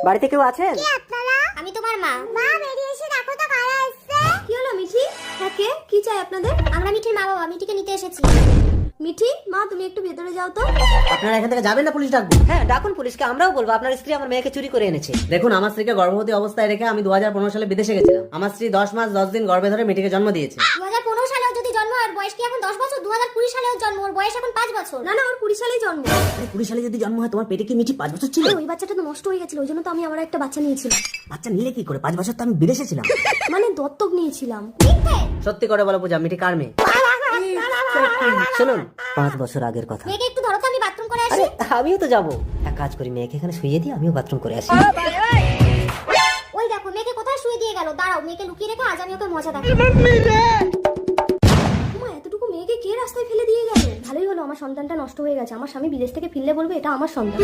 বাড়িতে কেউ আছেন? কে আপনারা? আমি তোমার মা। মা বেরিয়ে এসে দেখো তো কারা এসেছে। কি হলো মিঠি? হ্যাঁ কে? কি চাই আপনাদের? আমরা মিঠির মা বাবা, মিঠিকে নিতে এসেছি। মিঠি মা তুমি একটু ভেতরে যাও তো। আপনারা এখান থেকে যাবেন না পুলিশ ডাকবো? হ্যাঁ ডাকুন পুলিশকে, আমরাও বলবো আপনার স্ত্রী আমার মেয়েকে চুরি করে এনেছে। দেখুন, আমার স্ত্রীকে গর্ভবতী অবস্থায় রেখে আমি 2015 সালে বিদেশে গেছিলাম। আমার স্ত্রী 10 মাস 10 দিন গর্ভে ধরে মেয়েটিকে জন্ম দিয়েছে। 2015 সালেও যদি জন্ম হয়, ওর বয়স কি এখন 10 বছর? 2020 সালেও জন্ম, ওর বয়স এখন 5 বছর। না না, ওর 20 সালেই জন্ম। আরে 20 সালে যদি জন্ম হয়, তোমার পেটে কি মিঠি 5 বছর ছিল? ওই বাচ্চাটা তো নষ্ট হয়ে গেছিল, ওই জন্য তো আমি আবার একটা বাচ্চা নিয়েছিলাম। বাচ্চা নিলে কি করে? 5 বছর তো আমি বিদেশে ছিলাম। মানে দত্তক নিয়েছিলাম। মিথ্যে। সত্যি করে বলো পূজা, মিঠি কার মেয়ে? শুনুন 5 বছর আগের কথা। মেয়েকে একটু ধরো তো, আমি বাথরুম করে আসি। আরে আমিও তো যাবো, এক কাজ করি মেয়েকে এখানে শুইয়ে দিই, আমিও বাথরুম করে আসি। ওই দেখো মেয়েকে কোথায় শুয়ে দিয়ে গেল। দাঁড়াও, মেয়েকে লুকিয়ে রেখো, আজ আমি ওকে মজা দেখাবো। মা এতটুকু মেয়েকে কে রাস্তায় ফেলে দিয়ে গেল? ভালোই হলো আমার সন্তানটা নষ্ট হয়ে গেছে। আমার স্বামী বিদেশ থেকে ফিরলে বলবে এটা আমার সন্তান।